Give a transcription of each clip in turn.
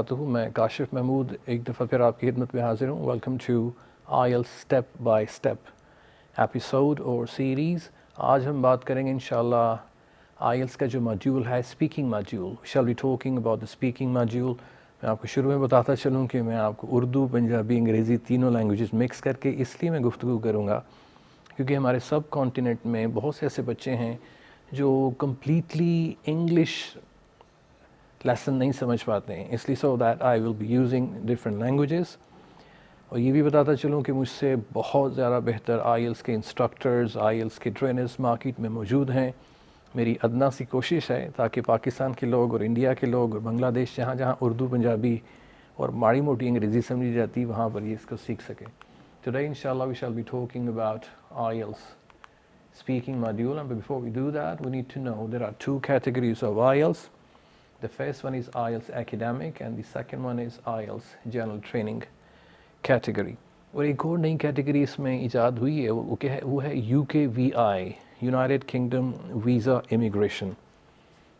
वबरकातुहू। मैं काशिफ महमूद एक दफ़ा फिर आपकी खिदमत में हाज़िर हूँ। Welcome to IELTS step by step episode और सीरीज़। आज हम बात करेंगे इंशाल्लाह आईएल्स का जो मॉड्यूल है, speaking module. We shall be talking about the speaking module. मैं आपको शुरू में बताता चलूँ कि मैं आपको उर्दू, पंजाबी, अंग्रेज़ी तीनों लैंग्वेजेस मिक्स करके इसलिए मैं गुफ्तगू करूँगा क्योंकि हमारे सब कॉन्टिनेंट में बहुत से ऐसे बच्चे हैं जो कम्प्लीटली इंग्लिश लेसन नहीं समझ पाते हैं, इसलिए so that I will be using different languages. और ये भी बताता चलूँ कि मुझसे बहुत ज़्यादा बेहतर आईएल्स के इंस्ट्रक्टर्स, आईएल्स के ट्रेनर्स मार्केट में मौजूद हैं। मेरी अदना सी कोशिश है ताकि पाकिस्तान के लोग और इंडिया के लोग और बांग्लादेश, जहाँ जहाँ उर्दू, पंजाबी और माड़ी मोटी अंग्रेज़ी समझी जाती, वहाँ पर ये इसको सीख सकें। टुडे इंशाल्लाह we shall be talking about IELTS speaking module, and before we do that we need to know there are two categories of IELTS. The first one is IELTS academic and the second one is IELTS general training category. और एक और नई category इसमें ईजाद हुई है, वो है UKVI, United kingdom visa immigration.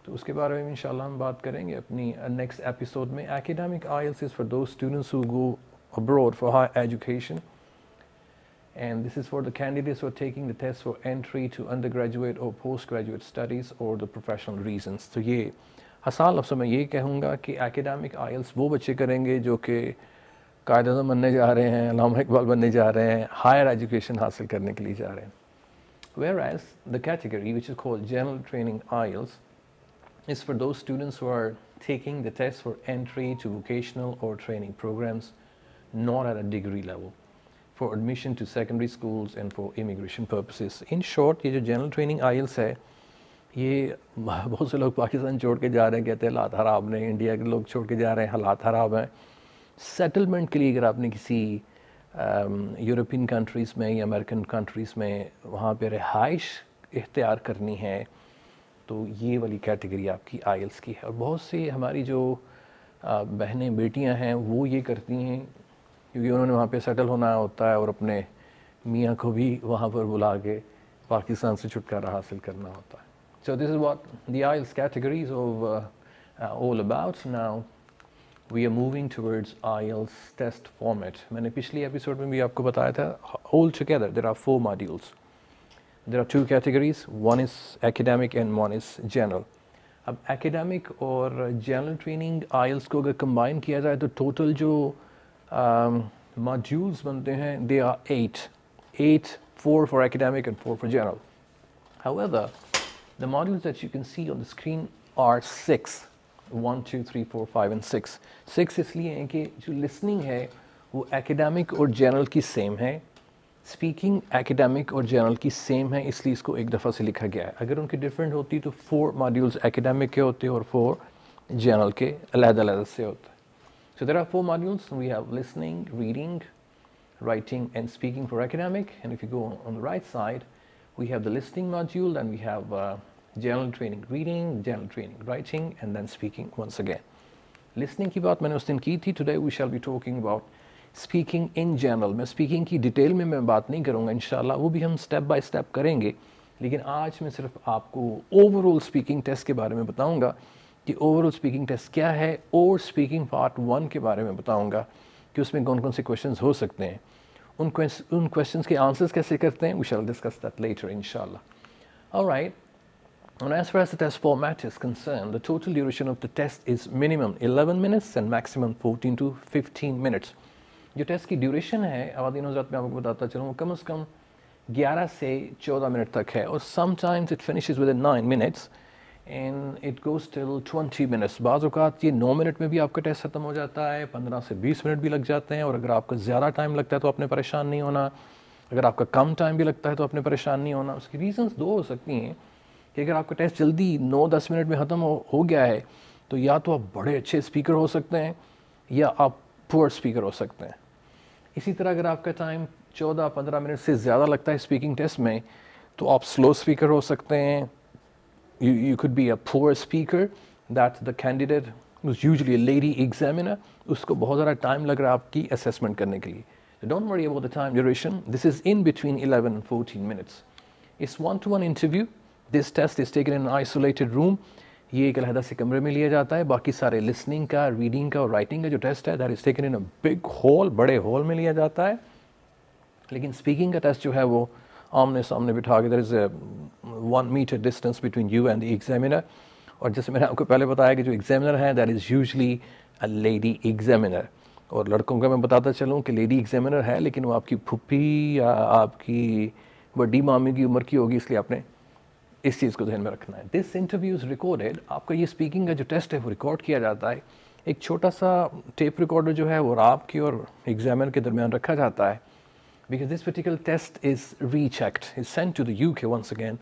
तो उसके बारे में इंशाल्लाह हम बात करेंगे अपनी नेक्स्ट एपिसोड में। Academic IELTS is for those students who go abroad for higher education, and this is for the candidates who are taking the test for entry to undergraduate or postgraduate studies or the professional reasons. तो ये हसाल अफसर मैं ये कहूँगा कि academic IELTS वो बच्चे करेंगे जो कि कायद-ए-आज़म बनने जा रहे हैं, अल्लामा इकबाल बनने जा रहे हैं, हायर एजुकेशन हासिल करने के लिए जा रहे हैं। Whereas the category which is called general training IELTS is for those students who are taking the test for entry to vocational or training programs not at a degree level, for admission to secondary schools and for immigration purposes. In short, ये जो general training IELTS है, ये बहुत से लोग पाकिस्तान छोड़ के जा रहे हैं, कहते हैं हालात ख़राब नहीं, इंडिया के लोग छोड़ के जा रहे हैं, हालात ख़राब हैं। सेटलमेंट के लिए अगर आपने किसी यूरोपियन कंट्रीज़ में या अमेरिकन कंट्रीज़ में वहाँ पे रिहाइश इख्तियार करनी है तो ये वाली कैटेगरी आपकी आईएल्स की है। और बहुत सी हमारी जो बहनें बेटियाँ हैं वो ये करती हैं क्योंकि उन्होंने वहाँ पे सेटल होना होता है और अपने मियाँ को भी वहाँ पर बुला के पाकिस्तान से छुटकारा हासिल करना होता है। So this is what the IELTS categories of all about. Now we are moving towards IELTS test format. मैंने पिछली एपिसोड में भी आपको बताया था, all together there are 4 modules. There are 2 categories, one is academic and one is general. अब academic और general training IELTS को अगर combine किया जाए तो total जो modules बनते हैं, they are 8, 4 for academic and 4 for general. However, the modules that you can see on the screen are 6, 1, 2, 3, 4, 5 and 6. 6 इसलिए है कि जो listening है वो academic और general की same है, speaking academic और general की same है, इसलिए इसको एक दफ़ा से लिखा गया है। अगर उनकी different होती तो 4 modules academic के होते और 4 general के अलग-अलग से होते। So there are 4 modules. We have listening, reading, writing and speaking for academic. And if you go on the right side, we have the listening module and we have general training reading, general training writing and then speaking once again. Listening की बात मैंने उस दिन की थी. Today we shall be talking about speaking in general. मैं speaking की detail में मैं बात नहीं करूँगा इंशाल्लाह, वो भी हम स्टेप बाय स्टेप करेंगे, लेकिन आज मैं सिर्फ आपको ओवरऑल स्पीकिंग टेस्ट के बारे में बताऊँगा कि ओवरऑल स्पीकिंग टेस्ट क्या है और स्पीकिंग पार्ट 1 के बारे में बताऊंगा कि उसमें कौन कौन से क्वेश्चंस हो सकते हैं, उन क्वेश्चंस के आंसर्स कैसे करते हैं। We shall discuss that later इंशाल्लाह। Alright, and as far as the test format is concerned, the total duration of the test is minimum 11 minutes and maximum 14 to 15 minutes. जो टेस्ट की duration है, आवादीन हज़रात मैं आपको बताता चलूँ, कम से कम 11 से 14 मिनट तक है और sometimes it finishes with 9 minutes and it goes till 20 minutes. बाज़ औक़ात ये 9 मिनट में भी आपका टेस्ट ख़त्म हो जाता है, 15 से 20 मिनट भी लग जाते हैं। और अगर आपका ज़्यादा टाइम लगता है तो आपने परेशान नहीं होना, अगर आपका कम टाइम भी लगता है तो आपने परेशान नहीं होना। उसकी रीज़न्स 2 हो सकती हैं कि अगर आपका टेस्ट जल्दी 9-10 मिनट में ख़त्म हो गया है तो या तो आप बड़े अच्छे स्पीकर हो सकते हैं या आप पुअर स्पीकर हो सकते हैं। इसी तरह अगर आपका टाइम 14-15 मिनट से ज़्यादा लगता है स्पीकिंग टेस्ट में तो आप स्लो स्पीकर हो सकते हैं। You could be a poor speaker that the candidate who's usually a lady examiner, उसको बहुत ज़्यादा टाइम लग रहा है आपकी असेसमेंट करने के लिए। So don't worry about the time duration. This is in between 11 and 14 minutes. It's one-to-one interview. This test is taken in an isolated room. ये एक अलहदा से कमरे में लिया जाता है। बाकी सारे लिसनिंग का, रीडिंग का और राइटिंग का जो टेस्ट है that is taken in a big hall, बड़े हॉल में लिया जाता है। लेकिन स्पीकिंग का टेस्ट जो है वो आमने सामने बिठा के, there is a 1 metre distance between you and the examiner. और जैसे मैंने आपको पहले बताया कि जो एग्जामिनर है that is usually a lady examiner. और लड़कों का मैं बताता चलूँ कि लेडी एग्जामिनर है, लेकिन वो आपकी फुप्पी या आपकी बड़ी मामी की उम्र की होगी, इसलिए आपने इस चीज़ को ध्यान में रखना है। This interview is recorded. आपका ये स्पीकिंग का जो टेस्ट है वो रिकॉर्ड किया जाता है। एक छोटा सा टेप रिकॉर्डर जो है वो आपकी और एग्जामिनर के दरमियान रखा जाता है। Because this particular test is rechecked, is sent to the UK once again,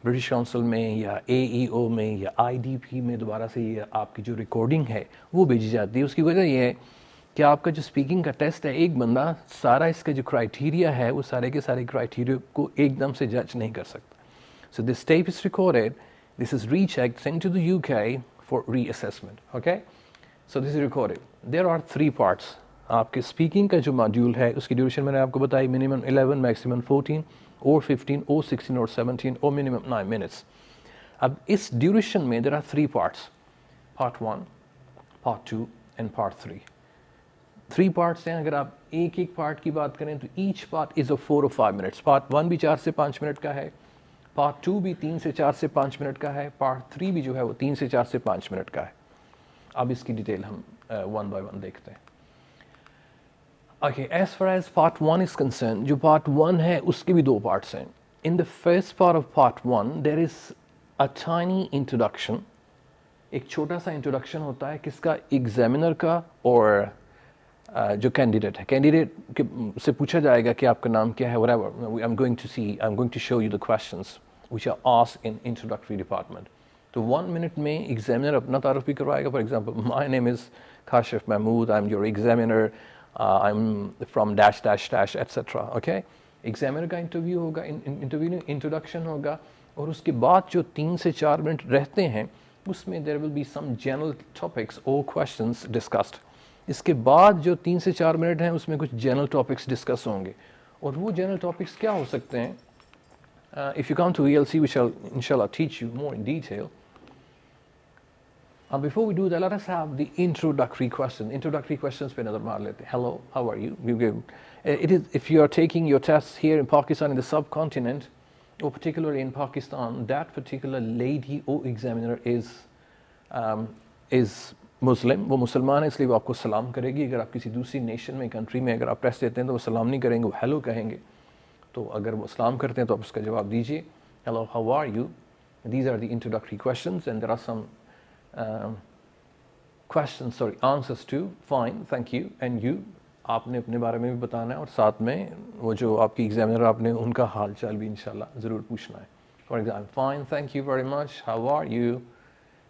British council में या AEO में या IDP में दोबारा से ये आपकी जो रिकॉर्डिंग है वो भेजी जाती है। उसकी वजह ये है कि आपका जो स्पीकिंग का टेस्ट है, एक बंदा सारा इसका जो क्राइटेरिया है वो सारे के सारे क्राइटेरिया को एकदम से जज नहीं कर सकता। So this tape is recorded, this is rechecked, sent to the UK for reassessment. Okay? So this is recorded. There are 3 parts. आपके स्पीकिंग का जो मॉड्यूल है उसकी ड्यूरेशन मैंने आपको बताई, मिनिमम 11, मैक्सिमम 14 और 15 और 16 और 17 और मिनिमम 9 मिनट्स। अब इस ड्यूरेशन में there are 3 parts, part 1, part 2 and part 3। 3 parts हैं। अगर आप एक एक पार्ट की बात करें तो ईच पार्ट इज़ ऑफ 4 और 5 मिनट्स। पार्ट 1 भी 4 से 5 मिनट का है, पार्ट 2 भी 3 से 4 से 5 मिनट का है, पार्ट 3 भी जो है वो 3 से 4 से 5 मिनट का है। अब इसकी डिटेल हम वन बाय वन देखते हैं। Okay, as far as part 1 is concern, जो पार्ट 1 है उसके भी 2 पार्ट्स हैं। In the first part of part 1 there is a tiny introduction. एक छोटा सा इंट्रोडक्शन होता है किसका, एग्जामिनर का और जो कैंडिडेट है। कैंडिडेट से पूछा जाएगा कि आपका नाम क्या है, whatever. I am going to show you the questions which are asked in introductory department. तो 1 मिनट में एग्जामिनर अपना तारुफ भी करवाएगा। For example, my name is Kashif Mahmood, I am your examiner, I am from dash dash dash etcetera. Okay, examiner का interview होगा, interview introduction होगा, और उसके बाद जो 3 से 4 मिनट रहते हैं उसमें there will be some general topics और क्वेश्चंस डिस्कस्ड। इसके बाद जो 3 से 4 मिनट हैं उसमें कुछ जनरल टॉपिक्स डिस्कस होंगे, और वो जनरल टॉपिक्स क्या हो सकते हैं? If you come to ELC, we shall inshallah teach you more in detail. Before we do that, let us have the introductory question. Introductory questions पे नज़र मार लेते हैं. Hello, how are you? It is, if you are taking your tests here in Pakistan, in the subcontinent, or particularly in Pakistan, that particular lady or examiner is मुस्लिम, वो मुसलमान है, इसलिए वो आपको सलाम करेगी। अगर आप किसी दूसरी नेशन में, कंट्री में अगर आप टेस्ट देते हैं तो वो सलाम नहीं करेंगे, वो हेलो कहेंगे। तो अगर वो सलाम करते हैं तो आप उसका जवाब दीजिए, hello, how are you. These are the introductory questions and there are some questions, sorry, answers too. Fine, thank you, and you. आपने अपने बारे में भी बताना है, और साथ में वो जो आपकी एग्जामिनर आपने उनका हाल चाल भी इंशाल्लाह ज़रूर पूछना है। For example, fine, thank you very much, how are you,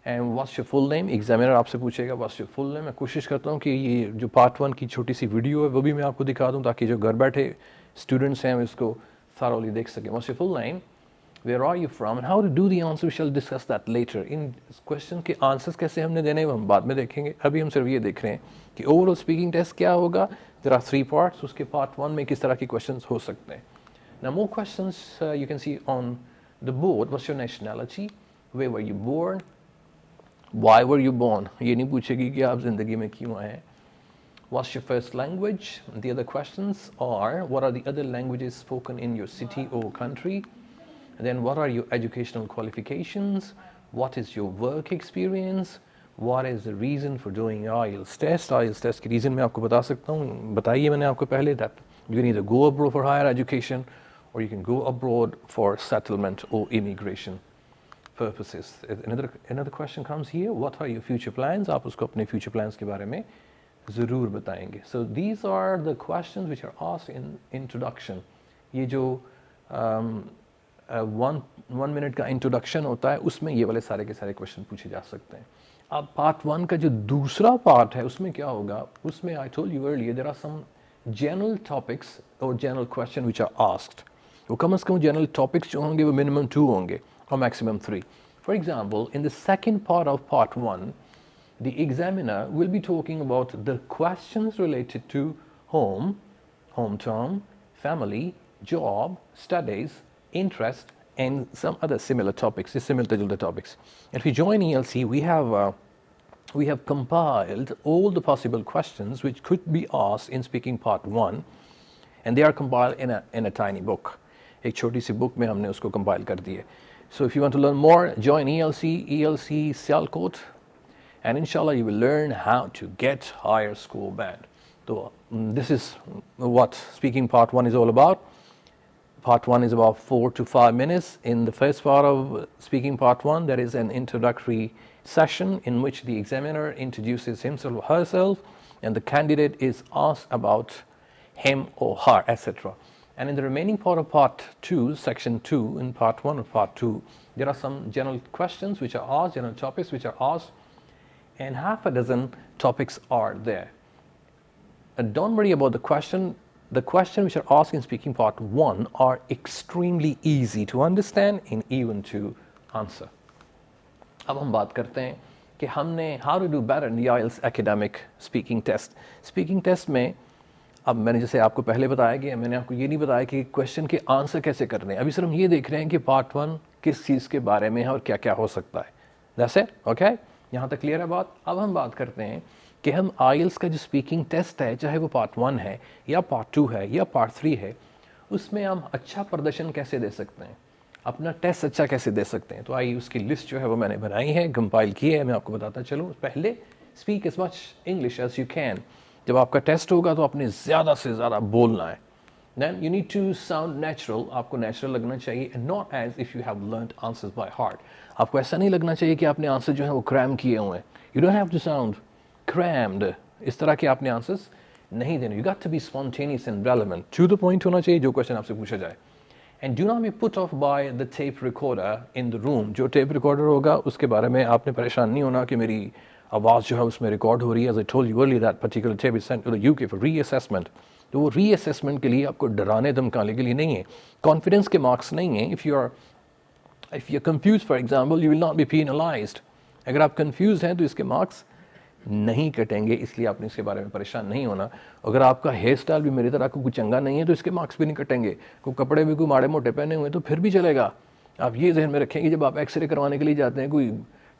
and what's your full name. Examiner आपसे पूछेगा व्हाट्स योर फुल नेम। मैं कोशिश करता हूँ कि ये जो पार्ट 1 की छोटी सी वीडियो है वो भी मैं आपको दिखा दूँ, ताकि जो घर बैठे स्टूडेंट्स हैं इसको thoroughly देख सकें। What's your full name, where are you from, and how to do the answer, we shall discuss that later. इन क्वेश्चन के आंसर्स कैसे हमने देने वो हम बाद में देखेंगे। अभी हम सिर्फ ये देख रहे हैं कि ओवरऑल स्पीकिंग टेस्ट क्या होगा। देयर आर 3 पार्ट्स, उसके पार्ट 1 में किस तरह के क्वेश्चन हो सकते हैं। Now more questions you can see on the board. What's your nationality, where were you born, Why were you born? ये नहीं पूछेगी कि आप ज़िंदगी में क्यों आए हैं। What's your first language? The other questions are, what are the other languages spoken in your city or country? And then what are your educational qualifications? What is your work experience? What is the reason for doing IELTS test? IELTS test की reason मैं आपको बता सकता हूँ, बताइए मैंने आपको पहले, that you can either go abroad for higher education or you can go abroad for settlement or immigration purposes. Another question comes here, what are your future plans? आप उसको अपने future plans के बारे में ज़रूर बताएंगे। So these are the questions which are asked in introduction. ये जो 1 minute का introduction होता है उसमें ये वाले सारे के सारे question पूछे जा सकते हैं। अब part 1 का जो दूसरा part है उसमें क्या होगा, उसमें I told you earlier there are some general topics or general question which are asked. वो कम से कम general topics जो होंगे वो minimum 2 होंगे or maximum 3. For example, in the second part of part 1, the examiner will be talking about the questions related to home, hometown, family, job, studies, interest, and some other similar topics, similar to topics. And if you join ELC, we have compiled all the possible questions which could be asked in speaking part 1, and they are compiled in a tiny book. एक छोटी सी book में हमने उसको compile कर दिए. So if you want to learn more, join ELC Sialkot, and inshallah you will learn how to get higher school band. So this is what speaking part 1 is all about. Part 1 is about 4 to 5 minutes. In the first part of speaking part 1, there is an introductory session in which the examiner introduces himself or herself, and the candidate is asked about him or her, etc. And in the remaining part of part 2, section 2, in part 1 of part 2, there are some general questions which are asked, general topics which are asked, and half a dozen topics are there. And don't worry about the question. The questions which are asked in speaking part 1 are extremely easy to understand and even to answer. अब हम बात करते हैं कि हमने how to do better in the IELTS academic speaking test. Speaking test में अब मैंने जैसे आपको पहले बताया कि मैंने आपको ये नहीं बताया कि क्वेश्चन के आंसर कैसे करने हैं. अभी सिर्फ हम ये देख रहे हैं कि पार्ट 1 किस चीज़ के बारे में है और क्या क्या हो सकता है. That's it, okay? यहाँ तक क्लियर है बात. अब हम बात करते हैं कि हम IELTS का जो स्पीकिंग टेस्ट है, चाहे वो पार्ट 1 है या पार्ट 2 है या पार्ट 3 है, उसमें हम अच्छा प्रदर्शन कैसे दे सकते हैं, अपना टेस्ट अच्छा कैसे दे सकते हैं. तो आइए उसकी लिस्ट जो है वो मैंने बनाई है, कंपाइल की है, मैं आपको बताता चलूँ. पहले speak as much English as you can. जब आपका टेस्ट होगा तो आपने ज़्यादा से ज़्यादा बोलना है. Then you need to sound natural. आपको नेचुरल लगना चाहिए, and not as if you have learned answers by heart. आपको ऐसा नहीं लगना चाहिए कि आपने आंसर जो है वो क्रैम किए हुए हैं. You don't have to sound crammed. इस तरह के आपने आंसर्स नहीं देने. You got to be spontaneous and relevant. To the point होना चाहिए जो क्वेश्चन आपसे पूछा जाए. And do not be put off by the tape recorder in the room. जो tape recorder होगा उसके बारे में आपने परेशान नहीं होना कि मेरी आवाज़ जो है उसमें रिकॉर्ड हो रही है. As I told you earlier, that particular tape is sent to the UK for reassessment. तो वो रीअसेसमेंट के लिए आपको डराने धमकाने के लिए नहीं है. कॉन्फिडेंस के मार्क्स नहीं है. If you are confuse for example, you will not be penalised. अगर आप कंफ्यूज हैं तो इसके मार्क्स नहीं कटेंगे, इसलिए आपने इसके बारे में परेशान नहीं होना. अगर आपका हेयर स्टाइल भी मेरी तरह कोई चंगा नहीं है तो इसके मार्क्स भी नहीं कटेंगे. कोई कपड़े भी कोई माड़े मोटे पहने हुए तो फिर भी चलेगा. आप ये जहन में रखेंगे जब आप एक्सरे करवाने के लिए जाते हैं, कोई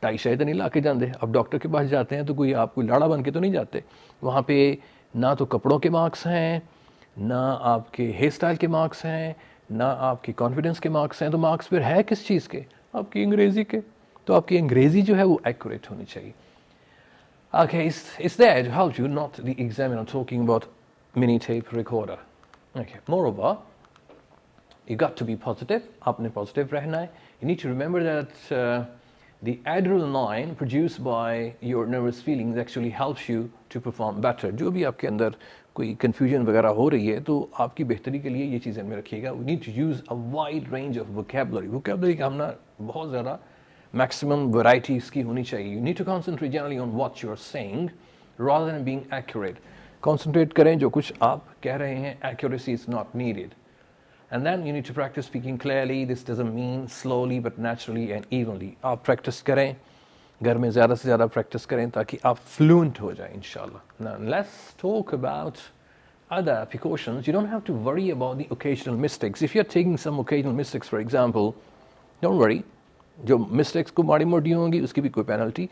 टाई शायद नहीं ला के जाते. अब डॉक्टर के पास जाते हैं तो आप कोई लाड़ा बन के तो नहीं जाते. वहाँ पे ना तो कपड़ों के मार्क्स हैं, ना आपके हेयर स्टाइल के मार्क्स हैं, ना आपकी कॉन्फिडेंस के मार्क्स हैं. तो मार्क्स फिर है किस चीज़ के? आपकी अंग्रेज़ी के. तो आपकी अंग्रेज़ी जो है वो एक्यूरेट होनी चाहिए. Okay, it's there to help you, not the examiner talking about mini tape recorder. Okay, moreover, you got to be positive. आपने positive रहना है. You need to remember that the adrenaline produced by your nervous feelings actually helps you to perform better. जो भी आपके अंदर कोई confusion वगैरह हो रही है तो आपकी बेहतरी के लिए ये चीज़ें में रखिएगा. We need to use a wide range of vocabulary. Vocabulary का हमने बहुत ज़्यादा maximum variety इसकी होनी चाहिए. You need to concentrate generally on what you are saying rather than being accurate. Concentrate करें जो कुछ आप कह रहे हैं. Accuracy is not needed. And then you need to practice speaking clearly. This doesn't mean slowly but naturally and evenly. आप practice करें, घर में ज़्यादा से ज़्यादा practice करें ताकि आप fluent हो जाएं इंशाल्लाह. Now let's talk about other precautions. You don't have to worry about the occasional mistakes. If you're taking some occasional mistakes, for example, don't worry. जो mistakes को माड़ी मोटी होंगी उसकी भी कोई penalty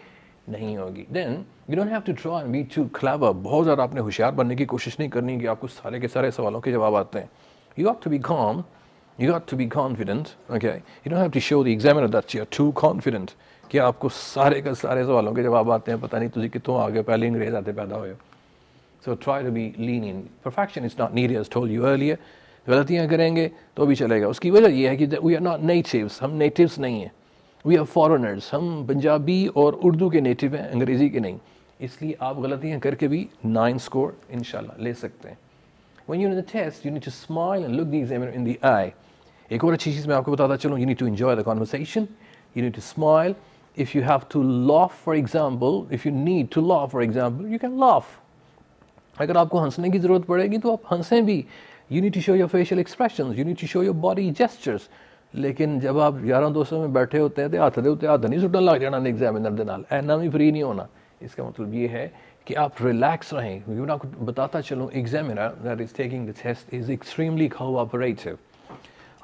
नहीं होगी. Then you don't have to try and be too clever. बहुत ज़्यादा आपने होशियार बनने की कोशिश नहीं करनी कि आपको सारे के सारे सवालों के जवाब आते हैं. You got to be calm. You got to be confident. Okay. You don't have to show the examiner that you're too confident. कि आपको सारे के सारे सवालों के जवाब आते हैं. पता नहीं तुझे कितों आगे पहले अंग्रेज आते पैदा हुए. So try to be lenient. Perfection is not needed, as told you earlier. गलतियाँ करेंगे तो भी चलेगा. उसकी वजह ये है कि we are not natives. हम natives नहीं हैं. We are foreigners. हम पंजाबी और उर्दू के नेटिव हैं, अंग्रेज़ी के नहीं. इसलिए आप गलतियाँ करके भी 9 स्कोर इंशाल्लाह ले सकते हैं. When you're in the test, you need to smile and look the examiner in the eye. एक और अच्छी चीज़ मैं आपको बताता चलूँ. You need to enjoy the conversation. You need to smile. If you have to laugh, for example, if you need to laugh, for example, you can laugh. अगर आपको हंसने की ज़रूरत पड़ेगी तो आप हंसें भी. You need to show your facial expressions. You need to show your body gestures. लेकिन जब आप यारों दोस्तों में बैठे होते हैं तो हाथ दे उत्ते हाथ नहीं सुटन लग जाना एग्जामिनर दे नाल. ऐना भी फ्री नहीं होना. इसका मतलब ये है कि आप रिलैक्स रहें. मैं आपको बताता चलूँ, examiner that is taking the test is extremely cooperative.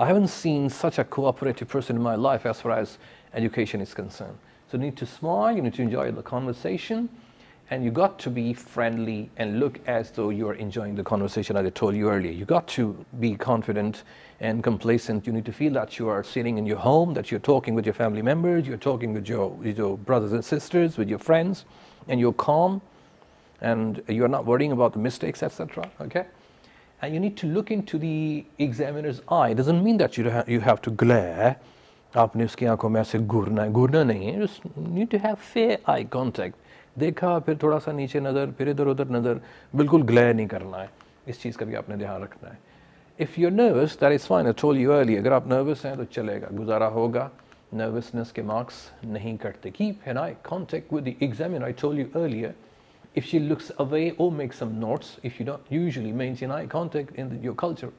I haven't seen such a cooperative person in my life as far as education is concerned. So you need to smile, you need to enjoy the conversation, and you got to be friendly and look as though you are enjoying the conversation, as I told you earlier. You got to be confident and complacent. You need to feel that you are sitting in your home, that you're talking with your family members, you're talking with your brothers and sisters, with your friends, and you're calm, and you're not worrying about the mistakes, etc. Okay? And you need to look into the examiner's eye. It doesn't mean that you have to glare. आपने उसकी आंखों में ऐसे घूरना नहीं है. Just need to have fair eye contact. देखा, फिर थोड़ा सा नीचे नज़र, फिर इधर उधर नज़र, बिल्कुल ग्लेयर नहीं करना है. इस चीज़ का भी आपने ध्यान रखना है. If you're nervous, that is fine. I told you earlier. अगर आप nervous हैं तो चलेगा, गुजारा होगा. Nervousness के marks नहीं कटते. Keep an eye contact with the examiner. I told you earlier. If she looks away or makes some notes, if you don't usually maintain eye contact in your culture,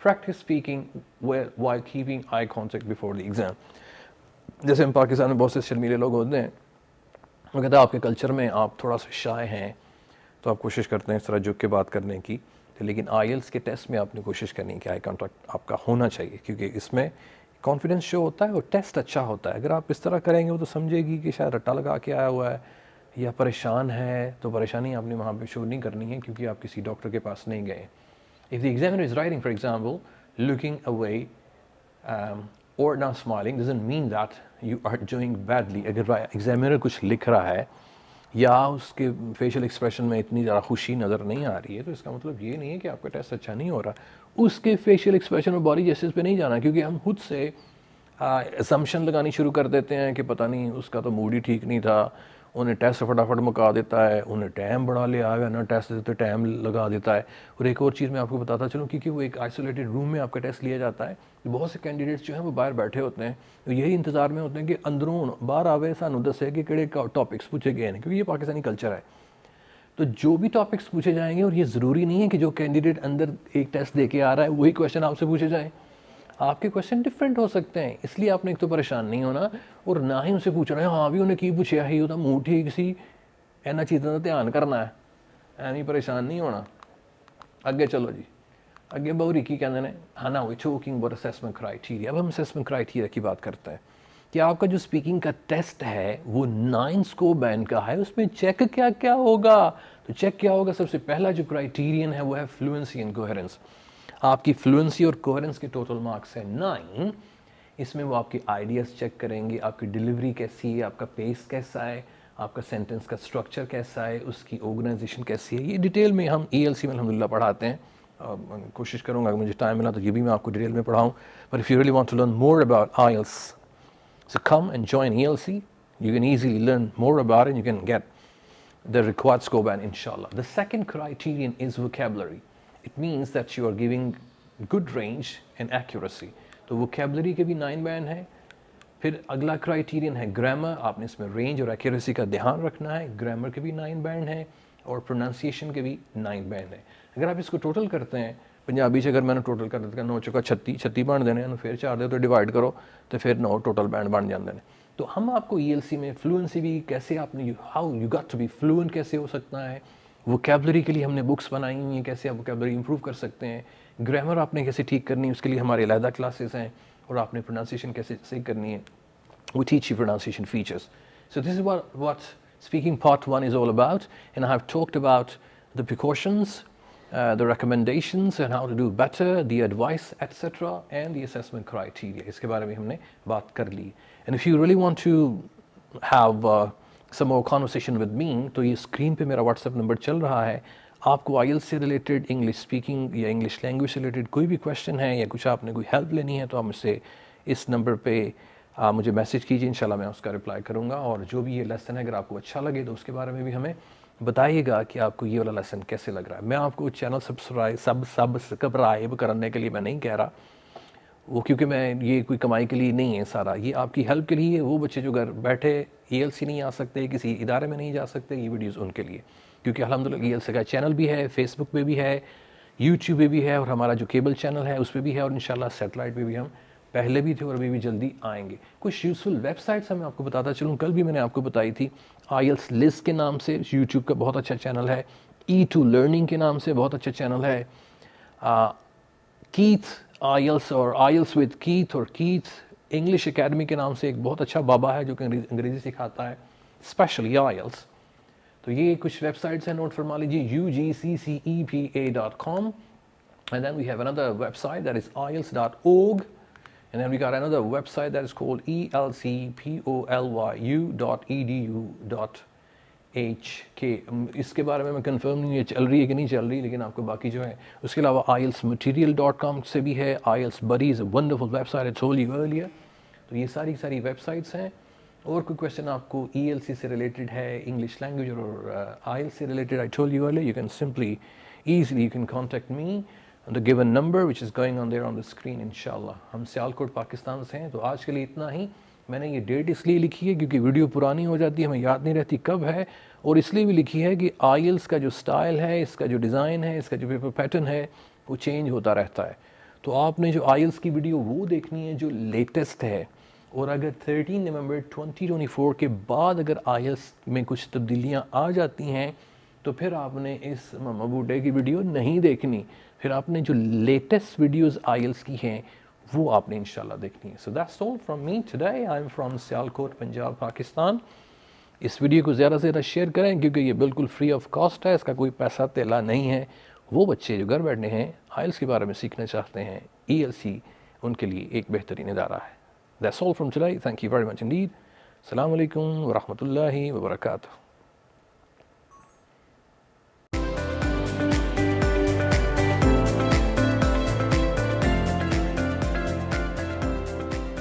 practice speaking while keeping eye contact before the exam. जैसे हम पाकिस्तान में बहुत से शर्मीले लोग होते हैं, वो कहते हैं आपके कल्चर में आप थोड़ा सा शाय हैं, तो आप कोशिश करते हैं इस तरह झुक के बात करने की, तो लेकिन आईएल्स के टेस्ट में आपने कोशिश करनी है कि आई कॉन्टैक्ट आपका होना चाहिए, क्योंकि इसमें कॉन्फिडेंस शो होता है और टेस्ट अच्छा होता है. अगर आप इस तरह करेंगे वो तो समझेगी कि शायद रट्टा लगा के आया हुआ है या परेशान है, तो परेशानी आपने वहाँ पे शो नहीं करनी है, क्योंकि आप किसी डॉक्टर के पास नहीं गए. If the examiner is writing, for example, looking away or not smiling, doesn't mean that you are doing badly. अगर examiner कुछ लिख रहा है या उसके facial expression में इतनी ज़्यादा खुशी नज़र नहीं आ रही है, तो इसका मतलब ये नहीं है कि आपका टेस्ट अच्छा नहीं हो रहा. उसके facial expression और body gestures पे नहीं जाना, क्योंकि हम खुद से assumption लगानी शुरू कर देते हैं कि पता नहीं उसका तो मूड ही ठीक नहीं था, उन्हें टेस्ट फटाफट मुका देता है, उन्हें टाइम बढ़ा ले आया ना, टेस्ट देते टाइम लगा देता है. और एक और चीज़ मैं आपको बताता चलूँ, क्योंकि वो एक आइसोलेटेड रूम में आपका टेस्ट लिया जाता है, बहुत से कैंडिडेट्स जो हैं वो बाहर बैठे होते हैं, तो यही इंतज़ार में होते हैं कि अंदरों बाहर आवे सानू दसे कि किहड़े टॉपिक्स पूछे गए हैं, क्योंकि ये पाकिस्तानी कल्चर है. तो जो भी टॉपिक्स पूछे जाएंगे, और ये ज़रूरी नहीं है कि जो कैंडिडेट अंदर एक टेस्ट दे के आ रहा है वही क्वेश्चन आपसे पूछे जाएँ. आपके क्वेश्चन डिफरेंट हो सकते हैं, इसलिए आपने एक तो परेशान नहीं होना और ना ही उनसे पूछना है हाँ भी उन्हें की पूछा ही होता मूड ठीक सी, इन्होंने चीज़ों का ध्यान करना है, एवं परेशान नहीं होना. अगे चलो जी, अगे बहुरी की कहते हैं हाँ ना we talking about assessment criteria. अब हम असेसमेंट क्राइटेरिया की बात करते हैं कि आपका जो स्पीकिंग का टेस्ट है वो 9 स्कोर बैंड का है. उसमें चेक क्या क्या होगा, तो चेक क्या होगा, सबसे पहला जो क्राइटेरियन है वो है फ्लुएंसी एंड कोहेरेंस. आपकी फ्लुएंसी और कोहेरेंस के टोटल मार्क्स है 9. इसमें वो आपके आइडियाज़ चेक करेंगे, आपकी डिलीवरी कैसी है, आपका पेस कैसा है, आपका सेंटेंस का स्ट्रक्चर कैसा है, उसकी ऑर्गेनाइजेशन कैसी है. ये डिटेल में हम ELC में अल्हम्दुलिल्लाह पढ़ाते हैं. कोशिश करूँगा अगर मुझे टाइम मिला तो ये भी मैं आपको डिटेल में पढ़ाऊँ. But if you really want to learn more about IELTS, so come and join ELC. You can easily learn more about it and you can get the required score band inshallah. The second criterion is vocabulary. It means that you are giving good range and accuracy. तो vocabulary के भी 9 band है. फिर अगला criterion है grammar. आपने इसमें range और एक्यूरेसी का ध्यान रखना है. ग्रामर के भी 9 बैंड है और प्रोनाउंसिएशन के भी 9 बैंड है. अगर आप इसको टोटल करते हैं पंजाबी से, अगर मैंने टोटल कर दिया 9 चौका 36 बन देने, फिर 4 दे तो डिवाइड करो तो फिर 9 टोटल बैंड बन जाते हैं. तो हम आपको ELC में फ्लुएंसी भी कैसे आपने how you got to be fluent कैसे हो सकता है, वोकैबुलरी के लिए हमने बुक्स बनाई हुई हैं, कैसे आप वोकैबुलरी इंप्रूव कर सकते हैं, ग्रामर आपने कैसे ठीक करनी है, उसके लिए हमारे अलहदा क्लासेस हैं, और आपने प्रोनाउंसिएशन कैसे सही करनी है. We teach you pronunciation features. So this is what speaking part 1 is all about, and I have talked about the precautions, the recommendations and how to do better, the advice, etc. and the assessment criteria. इसके बारे में हमने बात कर ली. And if you really want to have some more conversation with me, तो ये screen पे मेरा WhatsApp नंबर चल रहा है. आपको IELTS से रिलेटेड, इंग्लिश स्पीकिंग या इंग्लिश लैंग्वेज से रिलेटेड कोई भी क्वेश्चन है या कुछ आपने कोई हेल्प लेनी है, तो आप मुझसे इस नंबर पे मुझे मैसेज कीजिए, इंशाल्लाह मैं उसका रिप्लाई करूँगा. और जो भी ये लेसन है अगर आपको अच्छा लगे तो उसके बारे में भी हमें बताइएगा कि आपको ये वाला लेसन कैसे लग रहा है. मैं आपको चैनल सब्सक्राइब करने के लिए मैं नहीं कह रहा वो, क्योंकि मैं ये कोई कमाई के लिए नहीं है, सारा ये आपकी हेल्प के लिए है. वो बच्चे जो घर बैठे ELC नहीं आ सकते, किसी इदारे में नहीं जा सकते, ये वीडियोज़ उनके लिए, क्योंकि अल्हम्दुलिल्लाह ELC का चैनल भी है, फेसबुक पे भी है, यूट्यूब पे भी है, और हमारा जो केबल चैनल है उस पर भी है, और इंशाल्लाह सैटेलाइट पे भी हम पहले भी थे और अभी भी जल्दी आएंगे. कुछ यूज़फुल वेबसाइट्स मैं आपको बताता चलूँ, कल भी मैंने आपको बताई थी. IELTS लिज के नाम से यूट्यूब का बहुत अच्छा चैनल है. E2 लर्निंग के नाम से बहुत अच्छा चैनल है. कीथ आयल्स और आयल्स विद कीथ और कीथ इंग्लिश एकेडमी के नाम से एक बहुत अच्छा बाबा है जो कि अंग्रेज़ी सिखाता है, स्पेशली आयल्स। तो ये कुछ वेबसाइट्स हैं, नोट फरमा लीजिए, ugccepa.com, and then we have another website that is ielts.org, and then we got another website that is called elcpolyu.edu.hk। इसके बारे में मैं कंफर्म नहीं है चल रही है कि नहीं चल रही, लेकिन आपको बाकी जो है उसके अलावा ielsmaterial.com से भी है, IELTS Buddy is a wonderful website, I told you earlier। तो ये सारी वेबसाइट्स हैं। और कोई क्वेश्चन आपको ELC से रिलेटेड है, इंग्लिश लैंग्वेज और IELTS से related, I told you earlier, you can simply easily you can contact me on the given number which is going on there on the screen इंशाल्लाह। हम सियालकोट पाकिस्तान से हैं। तो आज के लिए इतना ही। मैंने ये डेट इसलिए लिखी है क्योंकि वीडियो पुरानी हो जाती है, हमें याद नहीं रहती कब है, और इसलिए भी लिखी है कि IELTS का जो स्टाइल है, इसका जो डिज़ाइन है, इसका जो पेपर पैटर्न है, वो चेंज होता रहता है। तो आपने जो IELTS की वीडियो वो देखनी है जो लेटेस्ट है, और अगर 13 नवंबर 2024 के बाद अगर IELTS में कुछ तब्दीलियाँ आ जाती हैं तो फिर आपने इस मामा बूढ़े की वीडियो नहीं देखनी, फिर आपने जो लेटेस्ट वीडियोस IELTS की हैं वो आपने इंशाल्लाह देखनी है। So that's all from me today. I am from Sialkot, Punjab, Pakistan. इस वीडियो को ज़्यादा से ज़्यादा शेयर करें क्योंकि ये बिल्कुल फ्री ऑफ कॉस्ट है, इसका कोई पैसा तेला नहीं है। वो बच्चे जो घर बैठे हैं IELTS के बारे में सीखना चाहते हैं, ELC उनके लिए एक बेहतरीन इदारा है। That's all from today. Thank you very much indeed. Assalamu alaikum wa rahmatullahi wa barakatuh.